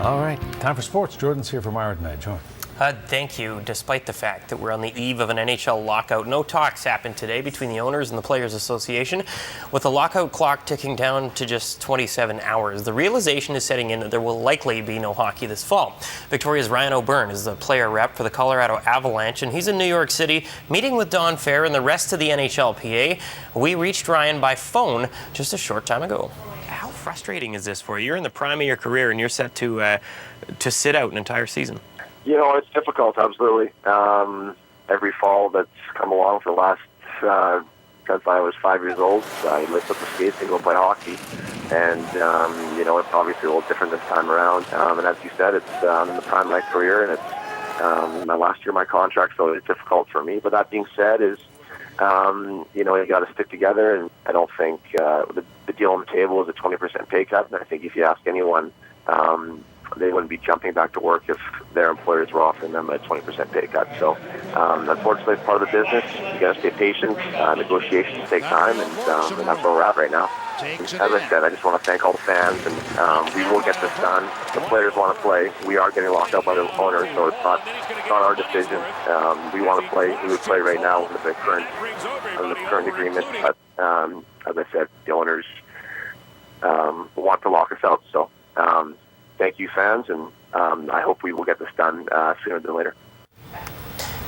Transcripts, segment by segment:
All right, time for sports. Jordan's here for Myra tonight. Jordan. Thank you. Despite the fact that we're on the eve of an NHL lockout, no talks happened today between the owners and the Players Association. With the lockout clock ticking down to just 27 hours, the realization is setting in that there will likely be no hockey this fall. Victoria's Ryan O'Byrne is the player rep for the Colorado Avalanche, and he's in New York City meeting with Doan and the rest of the NHLPA. We reached Ryan by phone just a short time ago. How frustrating is this for you? You're in the prime of your career and you're set to sit out an entire season. You know, it's difficult, absolutely. Every fall that's come along for the last, since I was 5 years old, I lift up the skates and go play hockey. And, you know, it's obviously a little different this time around. And as you said, it's in the prime of my career, and it's my last year of my contract, so it's difficult for me. But that being said, you know, you got to stick together, and I don't think the deal on the table is a 20% pay cut. And I think if you ask anyone, they wouldn't be jumping back to work if their employers were offering them a 20% pay cut. So, unfortunately, it's part of the business. You got to stay patient. Negotiations take time, and that's where we're at right now. As I said, I just want to thank all the fans, and we will get this done. The players want to play. We are getting locked up by the owners, so it's not our decision. We want to play. We would play right now under the current agreement. But as I said, the owners want to lock us out. So. Thank you, fans, and I hope we will get this done sooner than later.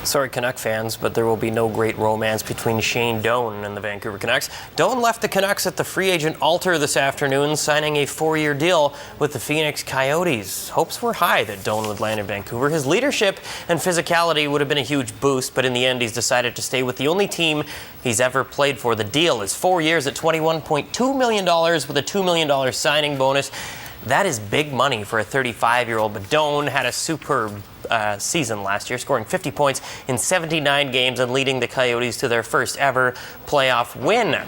Sorry, Canuck fans, but there will be no great romance between Shane Doan and the Vancouver Canucks. Doan left the Canucks at the free agent altar this afternoon, signing a 4-year deal with the Pheonix Coyotes. Hopes were high that Doan would land in Vancouver. His leadership and physicality would have been a huge boost, but in the end, he's decided to stay with the only team he's ever played for. The deal is 4 years at $21.2 million with a $2 million signing bonus. That is big money for a 35-year-old, but Doan had a superb season last year, scoring 50 points in 79 games and leading the Coyotes to their first ever playoff win.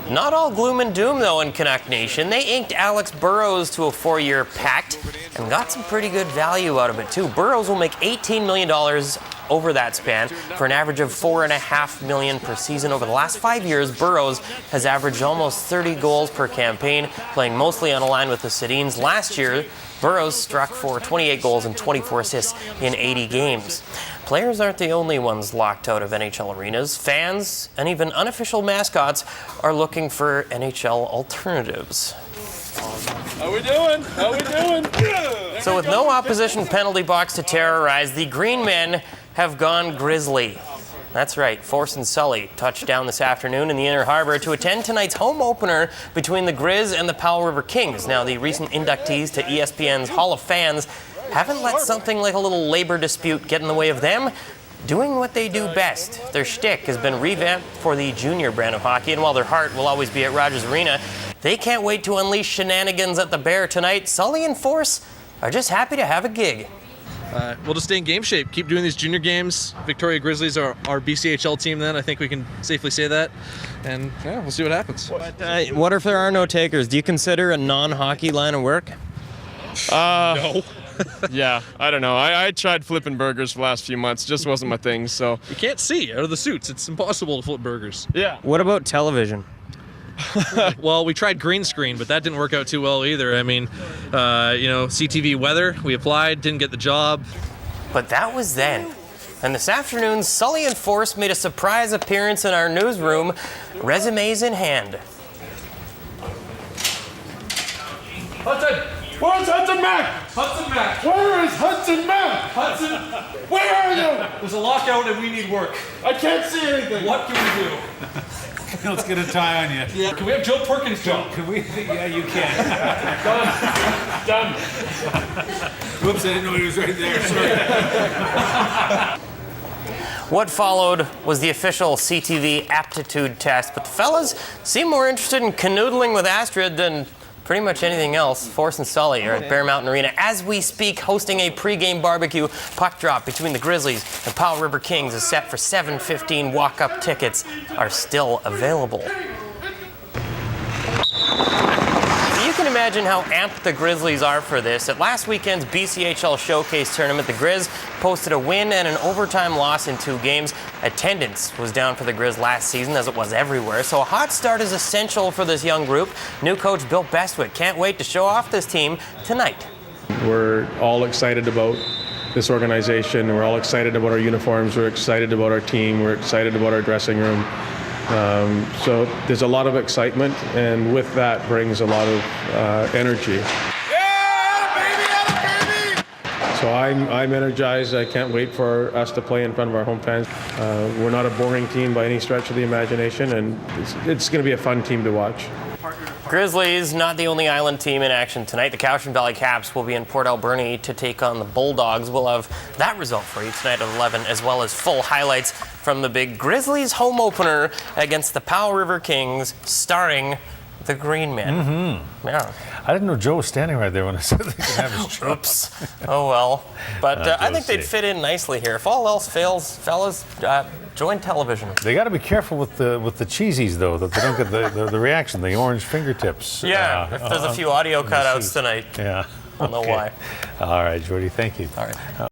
Not all gloom and doom, though, in Canuck Nation. They inked Alex Burrows to a 4-year pact and got some pretty good value out of it, too. Burrows will make $18 million over that span for an average of $4.5 million per season. Over the last 5 years, Burrows has averaged almost 30 goals per campaign, playing mostly on a line with the Sedins. Last year, Burrows struck for 28 goals and 24 assists in 80 games. Players aren't the only ones locked out of NHL arenas. Fans and even unofficial mascots are looking for NHL alternatives. How we doing? How we doing? So with no opposition penalty box to terrorize, the Green Men have gone Grizzly. That's right, Force and Sully touched down this afternoon in the Inner Harbor to attend tonight's home opener between the Grizz and the Powell River Kings. Now, the recent inductees to ESPN's Hall of Fans haven't let something like a little labor dispute get in the way of them doing what they do best. Their shtick has been revamped for the junior brand of hockey, and while their heart will always be at Rogers Arena, they can't wait to unleash shenanigans at the Bear tonight. Sully and Force are just happy to have a gig. We'll just stay in game shape. Keep doing these junior games. Victoria Grizzlies are our BCHL team then. I think we can safely say that. And yeah, we'll see what happens. But, what if there are no takers? Do you consider a non-hockey line of work? No. Yeah, I don't know. I tried flipping burgers for the last few months. Just wasn't my thing, so. You can't see out of the suits. It's impossible to flip burgers. Yeah. What about television? Well, we tried green screen, but that didn't work out too well either. I mean, CTV weather, we applied, didn't get the job. But that was then. And this afternoon, Sully and Force made a surprise appearance in our newsroom, resumes in hand. Hudson! Where's Hudson Mack? Hudson Mack! Where is Hudson Mack? Hudson! Where are you? There's a lockout and we need work. I can't see anything. What can we do? Let's get a tie on you. Yeah. Can we have Joe Perkins go? Can we? Yeah, you can. Done. Whoops, I didn't know he was right there. Sorry. What followed was the official CTV aptitude test, but the fellas seem more interested in canoodling with Astrid than pretty much anything else. Force and Sully are at Bear Mountain Arena as we speak, hosting a pregame barbecue. Puck drop between the Grizzlies and Powell River Kings is set for 7:15. Walk-up tickets are still available. You can imagine how amped the Grizzlies are for this. At last weekend's BCHL Showcase tournament, the Grizz posted a win and an overtime loss in 2 games. Attendance was down for the Grizz last season, as it was everywhere, so a hot start is essential for this young group. New coach Bill Bestwick can't wait to show off this team tonight. We're all excited about this organization. We're all excited about our uniforms. We're excited about our team. We're excited about our dressing room. So there's a lot of excitement, and with that brings a lot of energy. So I'm energized. I can't wait for us to play in front of our home fans. We're not a boring team by any stretch of the imagination, and it's going to be a fun team to watch. Grizzlies, not the only Island team in action tonight. The Cowichan Valley Caps will be in Port Alberni to take on the Bulldogs. We'll have that result for you tonight at 11, as well as full highlights from the big Grizzlies home opener against the Powell River Kings, starring the Green Man. Yeah. I didn't know Joe was standing right there when I said they could have his truck. Oops. Oh well. But I think they'd fit in nicely here. If all else fails, fellas, join television. They got to be careful with the cheesies though, that they don't get the reaction, the orange fingertips. Yeah. If there's a few audio cutouts tonight, Yeah. we'll know why. All right, Jordy. Thank you. All right.